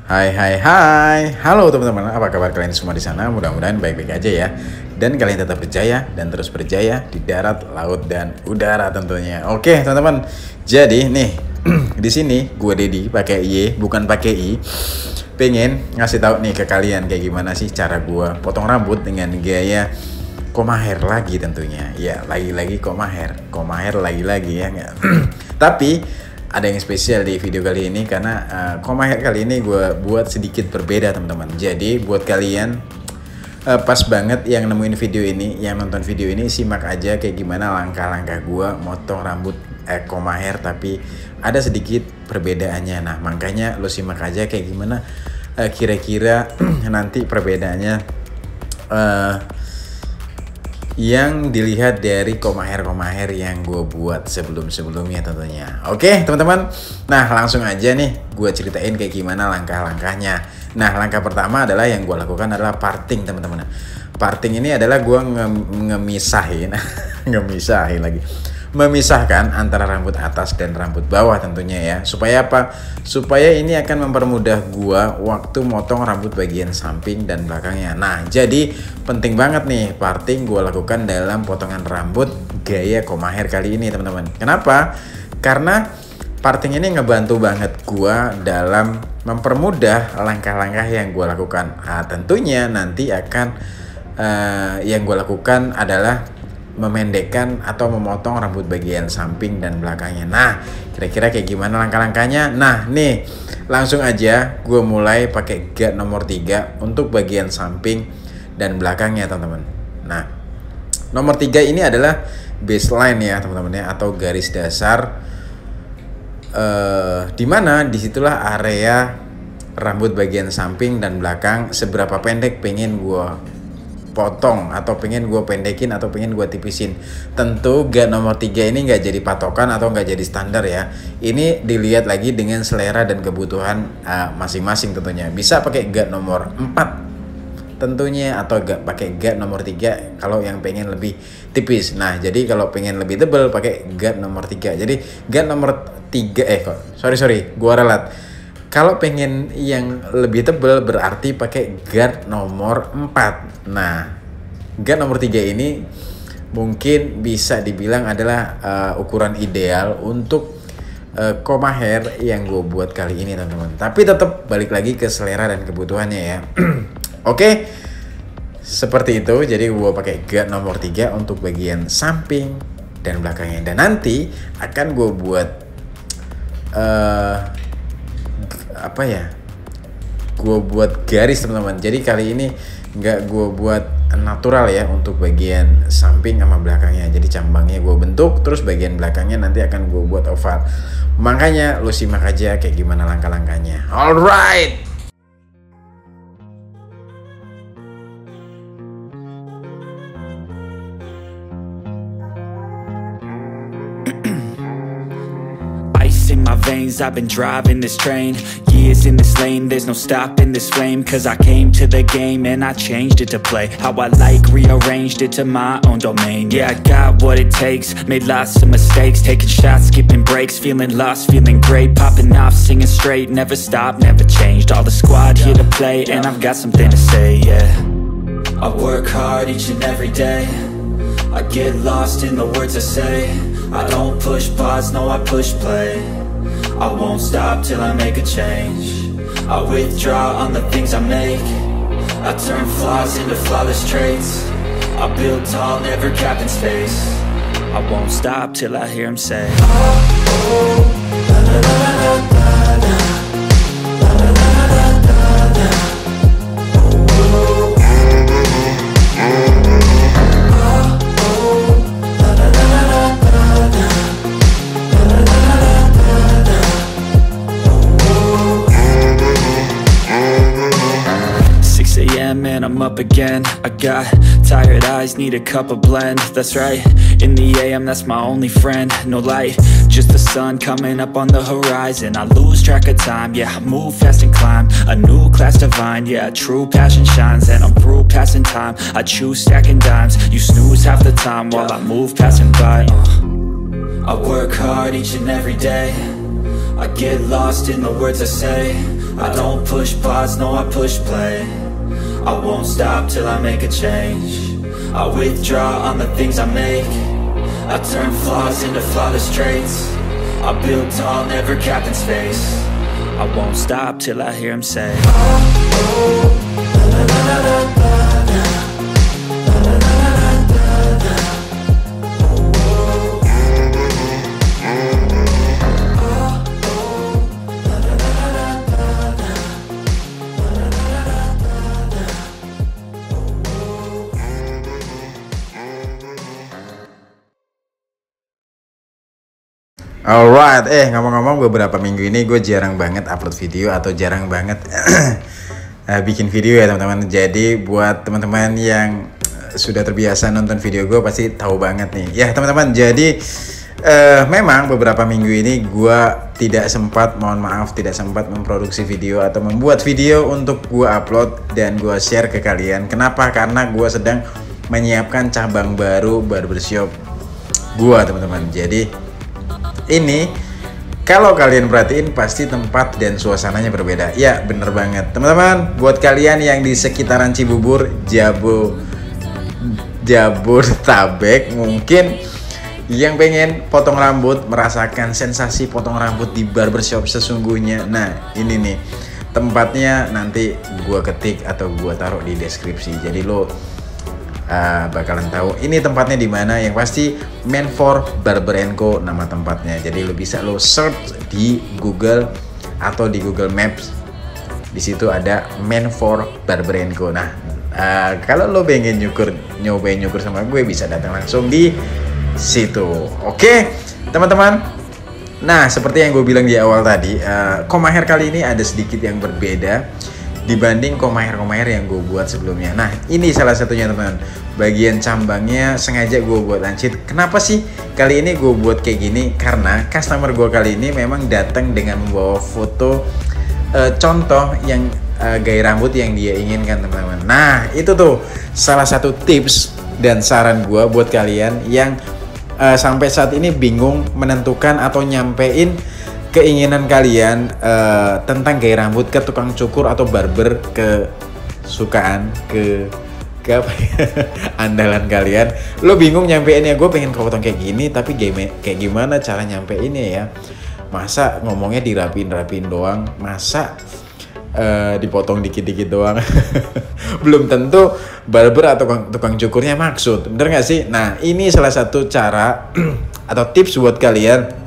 Hai, halo teman-teman, apa kabar kalian semua di sana? Mudah-mudahan baik-baik aja ya. Dan kalian tetap berjaya dan terus berjaya di darat, laut, dan udara tentunya. Oke, teman-teman. Jadi nih, di sini gue Dedi pakai Y, bukan pakai I. Pengen ngasih tahu nih ke kalian kayak gimana sih cara gue potong rambut dengan gaya koma hair lagi tentunya. Ya, lagi-lagi koma hair lagi-lagi ya. Tapi ada yang spesial di video kali ini karena koma hair kali ini gue buat sedikit berbeda teman-teman. Jadi buat kalian pas banget yang nemuin video ini, yang nonton video ini, simak aja kayak gimana langkah-langkah gue motong rambut koma hair tapi ada sedikit perbedaannya. Nah makanya lo simak aja kayak gimana kira-kira nanti perbedaannya yang dilihat dari koma hair yang gue buat sebelumnya tentunya. Oke teman-teman, nah langsung aja nih gue ceritain kayak gimana langkah-langkahnya. Nah langkah pertama adalah yang gue lakukan adalah parting teman-teman. Parting ini adalah gue memisahkan antara rambut atas dan rambut bawah tentunya ya. Supaya apa? Supaya ini akan mempermudah gua waktu motong rambut bagian samping dan belakangnya. Nah, jadi penting banget nih parting gua lakukan dalam potongan rambut gaya koma hair kali ini, teman-teman. Kenapa? Karena parting ini ngebantu banget gua dalam mempermudah langkah-langkah yang gua lakukan. Nah, tentunya nanti akan yang gua lakukan adalah memendekkan atau memotong rambut bagian samping dan belakangnya. Nah, kira-kira kayak gimana langkah-langkahnya? Nah, nih, langsung aja gue mulai pakai guard nomor 3 untuk bagian samping dan belakangnya, teman-teman. Nah, nomor 3 ini adalah baseline ya, teman-teman ya, atau garis dasar dimana disitulah area rambut bagian samping dan belakang seberapa pendek pengen gue potong atau pengen gue pendekin atau pengen gue tipisin. Tentu guard nomor 3 ini nggak jadi patokan atau nggak jadi standar ya. Ini dilihat lagi dengan selera dan kebutuhan masing-masing tentunya. Bisa pakai guard nomor 4 tentunya atau gak pakai guard nomor 3 kalau yang pengen lebih tipis. Nah jadi kalau pengen lebih tebal pakai guard nomor 3. Jadi guard nomor 3 sorry gue ralat. Kalau pengen yang lebih tebal berarti pakai guard nomor 4. Nah, guard nomor 3 ini mungkin bisa dibilang adalah ukuran ideal untuk koma hair yang gue buat kali ini teman-teman. Tapi tetap balik lagi ke selera dan kebutuhannya ya. Oke, seperti itu. Jadi gue pakai guard nomor 3 untuk bagian samping dan belakangnya. Dan nanti akan gue buat gue buat garis teman-teman. Jadi kali ini nggak gue buat natural ya untuk bagian samping sama belakangnya. Jadi cambangnya gue bentuk, terus bagian belakangnya nanti akan gue buat oval. Makanya lo simak aja kayak gimana langkah-langkahnya. Alright. In my veins, I've been driving this train. Years in this lane, there's no stopping this flame. Cause I came to the game and I changed it to play how I like, rearranged it to my own domain. Yeah, I got what it takes, made lots of mistakes, taking shots, skipping breaks, feeling lost, feeling great, popping off, singing straight, never stopped, never changed. All the squad here to play and I've got something to say, yeah. I work hard each and every day, I get lost in the words I say. I don't push pause, no I push play. I won't stop till I make a change. I withdraw on the things I make. I turn flaws into flawless traits. I build tall, never capped in space. I won't stop till I hear him say, oh, oh, la la la la la la. And I'm up again. I got tired eyes, need a cup of blend. That's right, in the AM, that's my only friend. No light, just the sun coming up on the horizon. I lose track of time, yeah, I move fast and climb a new class divine, yeah, true passion shines. And I'm through passing time, I choose stacking dimes. You snooze half the time while I move passing by. I work hard each and every day, I get lost in the words I say. I don't push pause, no I push play. I won't stop till I make a change. I withdraw on the things I make. I turn flaws into flawless traits. I build tall, never capped in space. I won't stop till I hear him say, oh, oh, la, la, la, la, la. Alright, ngomong-ngomong beberapa minggu ini gue jarang banget upload video atau jarang banget bikin video ya teman-teman. Jadi buat teman-teman yang sudah terbiasa nonton video gue pasti tahu banget nih. Ya teman-teman, jadi memang beberapa minggu ini gue tidak sempat memproduksi video atau membuat video untuk gue upload dan gue share ke kalian. Kenapa? Karena gue sedang menyiapkan cabang baru barbershop gue teman-teman. Jadi ini kalau kalian perhatiin pasti tempat dan suasananya berbeda. Ya bener banget teman-teman. Buat kalian yang di sekitaran Cibubur, Jabodetabek mungkin yang pengen potong rambut, merasakan sensasi potong rambut di barbershop sesungguhnya. Nah ini nih tempatnya, nanti gua ketik atau gua taruh di deskripsi. Jadi lo bakalan tahu ini tempatnya di mana. Yang pasti Menfor Barber & Co nama tempatnya. Jadi lo bisa lo search di Google atau di Google Maps. Di situ ada Menfor Barber & Co. Nah, kalau lo pengen nyobain nyukur sama gue, bisa datang langsung di situ. Oke, teman-teman. Nah, seperti yang gue bilang di awal tadi, Komaher kali ini ada sedikit yang berbeda dibanding Komaher yang gue buat sebelumnya. Nah ini salah satunya teman-teman. Bagian cambangnya sengaja gue buat lancip. Kenapa sih kali ini gue buat kayak gini? Karena customer gue kali ini memang datang dengan membawa foto contoh yang gaya rambut yang dia inginkan teman-teman. Nah itu tuh salah satu tips dan saran gue buat kalian yang sampai saat ini bingung menentukan atau nyampein keinginan kalian tentang gaya rambut ke tukang cukur atau barber kesukaan, ke apa ya, andalan kalian. Lo bingung nyampeinnya, gue pengen potong kayak gini tapi kayak gimana cara nyampeinnya ya. Masa ngomongnya dirapiin doang, masa dipotong dikit-dikit doang. Belum tentu barber atau tukang cukurnya maksud, bener gak sih? Nah ini salah satu cara atau tips buat kalian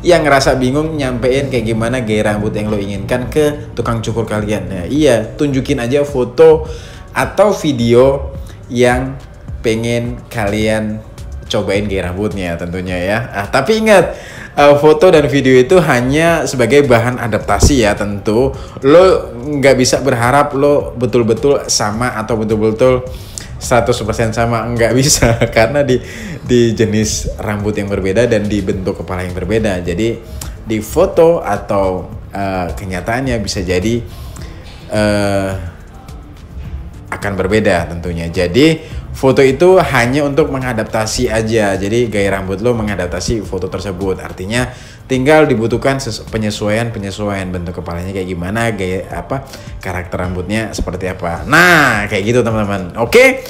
yang ngerasa bingung nyampein kayak gimana gaya rambut yang lo inginkan ke tukang cukur kalian. Nah iya, tunjukin aja foto atau video yang pengen kalian cobain gaya rambutnya tentunya ya. Tapi ingat, foto dan video itu hanya sebagai bahan adaptasi ya tentu. Lo nggak bisa berharap lo betul-betul sama atau betul-betul 100% sama, nggak bisa karena di jenis rambut yang berbeda dan di bentuk kepala yang berbeda. Jadi di foto atau kenyataannya bisa jadi akan berbeda tentunya. Jadi foto itu hanya untuk mengadaptasi aja. Jadi gaya rambut lo mengadaptasi foto tersebut. Artinya tinggal dibutuhkan penyesuaian bentuk kepalanya kayak gimana, gaya apa, karakter rambutnya seperti apa. Nah kayak gitu teman-teman. Oke.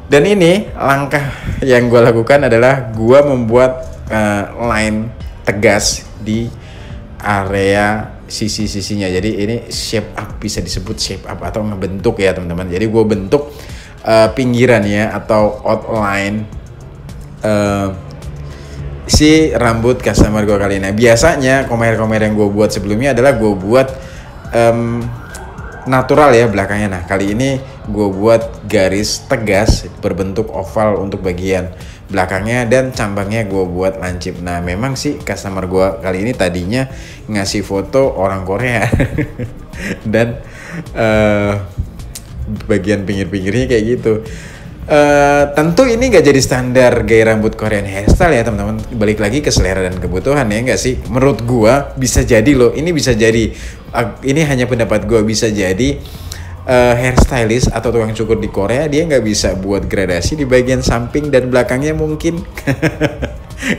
Dan ini langkah yang gue lakukan adalah gue membuat line tegas di area sisi-sisinya. Jadi ini shape up, bisa disebut shape up atau ngebentuk ya teman-teman. Jadi gue bentuk pinggiran ya atau outline si rambut customer gue kali ini. Biasanya komer yang gue buat sebelumnya adalah gue buat natural ya belakangnya. Nah kali ini gue buat garis tegas berbentuk oval untuk bagian belakangnya dan cambangnya gue buat lancip. Nah memang sih customer gue kali ini tadinya ngasih foto orang Korea dan bagian pinggir-pinggirnya kayak gitu. Tentu ini gak jadi standar gaya rambut Korean hairstyle ya teman-teman. Balik lagi ke selera dan kebutuhan ya gak sih. Menurut gua bisa jadi loh, ini bisa jadi, ini hanya pendapat gua, bisa jadi hairstylist atau tukang cukur di Korea dia nggak bisa buat gradasi di bagian samping dan belakangnya mungkin.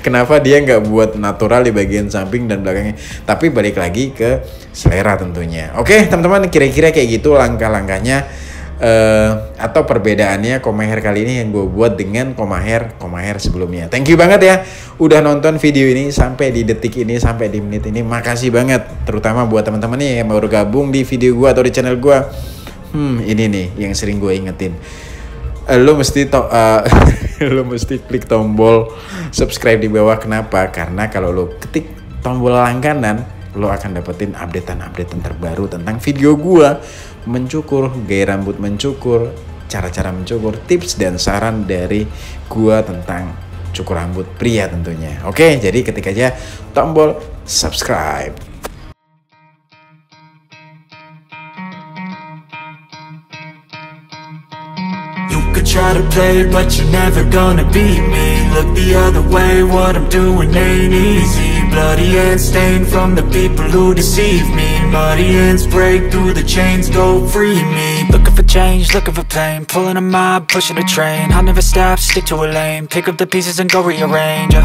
Kenapa dia nggak buat natural di bagian samping dan belakangnya? Tapi balik lagi ke selera tentunya. Oke teman-teman, kira-kira kayak gitu langkah-langkahnya atau perbedaannya Koma Hair kali ini yang gue buat dengan Koma Hair sebelumnya. Thank you banget ya udah nonton video ini sampai di detik ini, sampai di menit ini. Makasih banget, terutama buat teman-teman nih yang baru gabung di video gue atau di channel gue. Ini nih yang sering gue ingetin. Lo mesti klik tombol subscribe di bawah. Kenapa? Karena kalau lo ketik tombol langganan, lo akan dapetin updatean terbaru tentang video gua mencukur, gaya rambut mencukur, cara-cara mencukur, tips dan saran dari gua tentang cukur rambut pria tentunya. Oke, jadi ketik aja tombol subscribe. Try to play, but you're never gonna beat me. Look the other way, what I'm doing ain't easy. Bloody hands stained from the people who deceive me. Muddy hands break through the chains, go free me. Looking for change, looking for pain. Pulling a mob, pushing a train. I'll never stop, stick to a lane. Pick up the pieces and go rearrange.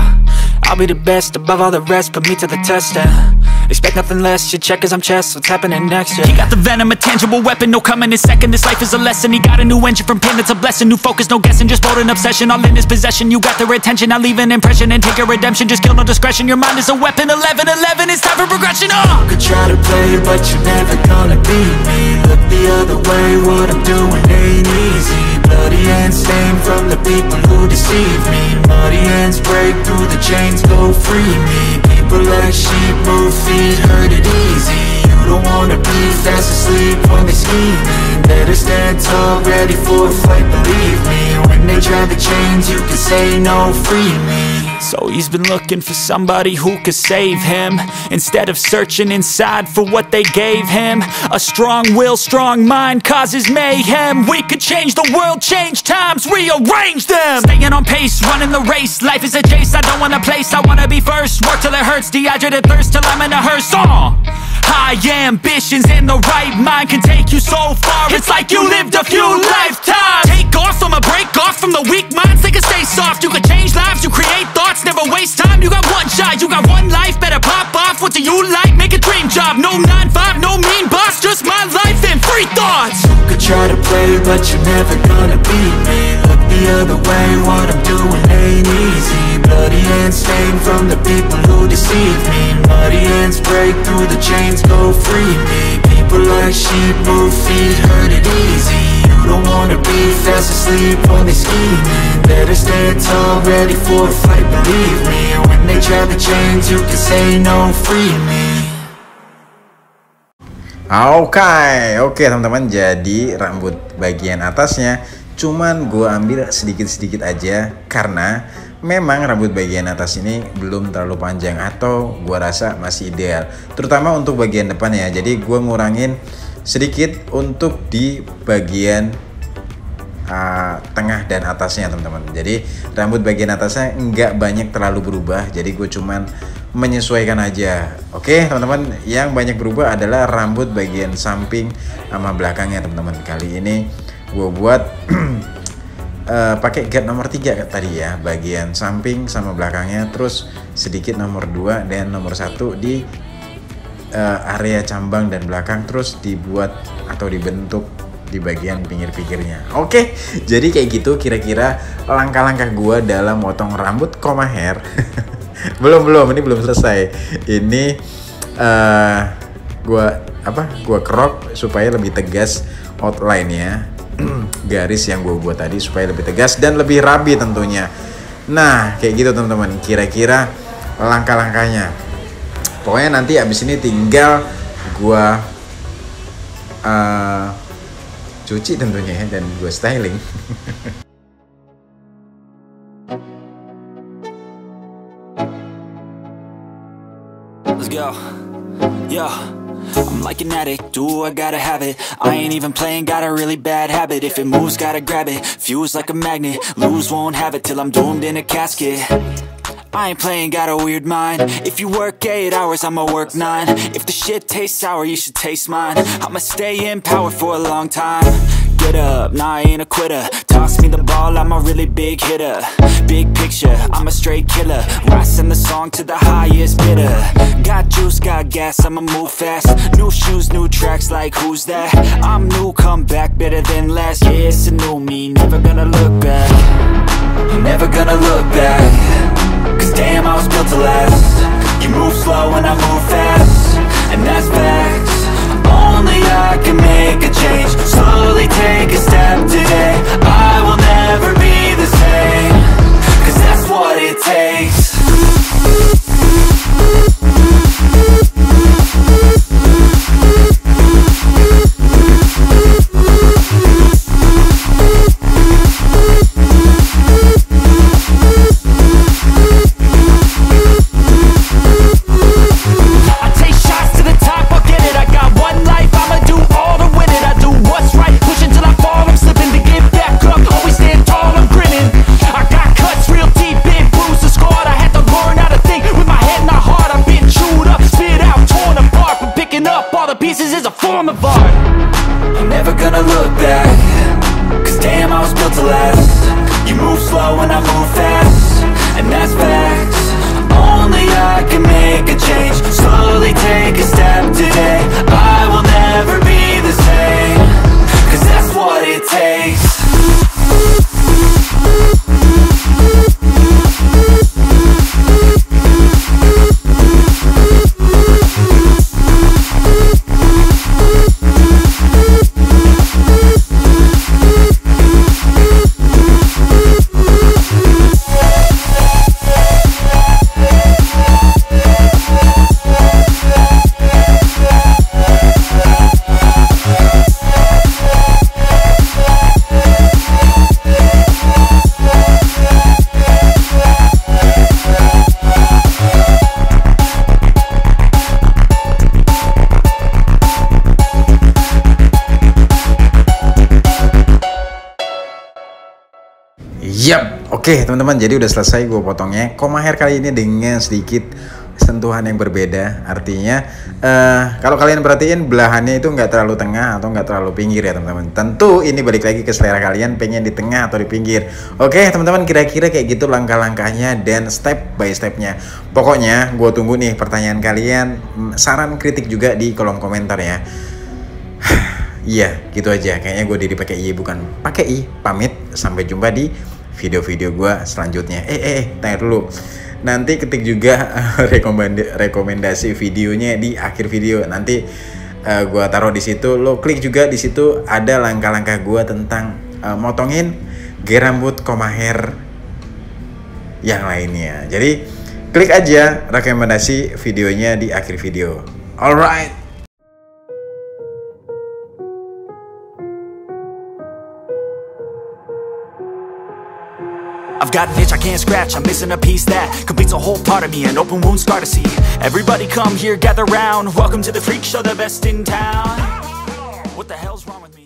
I'll be the best above all the rest, put me to the test and expect nothing less, you check as I'm chess, what's happening next, yeah. He got the venom, a tangible weapon, no coming in second. This life is a lesson, he got a new engine from pain, that's a blessing. New focus, no guessing, just bold and obsession. All in his possession, you got their attention. I'll leave an impression and take your redemption. Just kill, no discretion, your mind is a weapon. 11-11, it's time for progression, You could try to play, but you're never gonna beat me. Look the other way, what I'm doing ain't easy. Bloody hands stained from the people who deceive me. Muddy hands break through the chains, go free me. People like sheep move feet, hurt it easy. You don't wanna be fast asleep when they scheming. Better stand tall, ready for a fight, believe me. When they try the chains, you can say no, free me. So he's been looking for somebody who could save him, instead of searching inside for what they gave him. A strong will, strong mind causes mayhem. We could change the world, change times, rearrange them. Staying on pace, running the race. Life is a chase, I don't want a place, I wanna be first. Work till it hurts, dehydrated thirst till I'm in a hearse. High ambitions and the right mind can take you so far. It's like you lived a few lifetimes. Take off from a break off from the weak minds. They can stay soft, you can change lives, you create thoughts. Never waste time, you got one shot, you got one life. Better pop off, what do you like? Make a dream job, no 9-5, no mean boss. Just my life and free thoughts. You could try to play, but you're never gonna beat me. Look the other way, what I'm doing ain't easy. Bloody hands stained from the people who deceive me. Muddy hands break through the chains, go free me. People like sheep move feet, hurt it easy. You don't wanna be fast asleep when they scheming. Better stand tall, ready for a fight, believe me. When they try the chains, you can say no, free me. Oke teman-teman, jadi rambut bagian atasnya cuman gue ambil sedikit-sedikit aja karena memang rambut bagian atas ini belum terlalu panjang atau gue rasa masih ideal, terutama untuk bagian depan ya. Jadi gue ngurangin sedikit untuk di bagian tengah dan atasnya teman-teman. Jadi rambut bagian atasnya nggak banyak terlalu berubah, jadi gue cuman menyesuaikan aja. Oke teman-teman, yang banyak berubah adalah rambut bagian samping sama belakangnya teman-teman. Kali ini gue buat pakai guard nomor 3 tadi ya, bagian samping sama belakangnya, terus sedikit nomor 2 dan nomor 1 di area cambang dan belakang, terus dibuat atau dibentuk di bagian pinggir-pinggirnya. Oke, jadi kayak gitu kira-kira langkah-langkah gue dalam motong rambut Koma Hair. belum ini belum selesai. Ini gua crop supaya lebih tegas outline-nya. Garis yang gue buat tadi supaya lebih tegas dan lebih rapi tentunya. Nah kayak gitu teman-teman, kira-kira langkah-langkahnya. Pokoknya nanti abis ini tinggal gue cuci tentunya ya, dan gue styling. Let's go. Yo, I'm like an addict, do I gotta have it. I ain't even playing, got a really bad habit. If it moves, gotta grab it, fuse like a magnet. Lose, won't have it till I'm doomed in a casket. I ain't playing, got a weird mind. If you work 8 hours, I'ma work 9. If the shit tastes sour, you should taste mine. I'ma stay in power for a long time. get up, nah, I ain't a quitter. Toss me the ball, I'm a really big hitter. Big picture, I'm a straight killer. I send the song to the highest bidder. Got juice, got gas, I'ma move fast. New shoes, new tracks, like who's that? I'm new, come back, better than last. Yeah, it's a new me, never gonna look back. Never gonna look back. Cause damn, I was built to last. You move slow and I move fast, and that's facts. Only I can make a change. Slowly take a step today. I will never be the same. Cause that's what it takes. Is a form of art. I'm never gonna look back. Cause damn, I was built to last. You move slow and I move fast, and that's facts. Only I can make a change. Slowly take a step today. I will never be the same. Cause that's what it takes. Yap, oke teman-teman, jadi udah selesai gue potongnya. Koma hair kali ini dengan sedikit sentuhan yang berbeda. Artinya kalau kalian perhatiin belahannya itu nggak terlalu tengah atau nggak terlalu pinggir ya teman-teman. Tentu ini balik lagi ke selera kalian, pengen di tengah atau di pinggir. Oke teman-teman, kira-kira kayak gitu langkah-langkahnya dan step by stepnya. Pokoknya gue tunggu nih pertanyaan kalian, saran kritik juga di kolom komentar ya. Iya, gitu aja. Kayaknya gue diri pakai I bukan pakai I. Pamit, sampai jumpa di video-video gue selanjutnya. Tanya dulu. Nanti ketik juga rekomendasi videonya di akhir video. Nanti gue taruh di situ. Lo klik juga di situ ada langkah-langkah gue tentang motongin gaya rambut, koma hair yang lainnya. Jadi klik aja rekomendasi videonya di akhir video. Alright. I've got an itch I can't scratch, I'm missing a piece that completes a whole part of me, an open wound scar to see. Everybody come here, gather round, welcome to the freak show, the best in town. What the hell's wrong with me?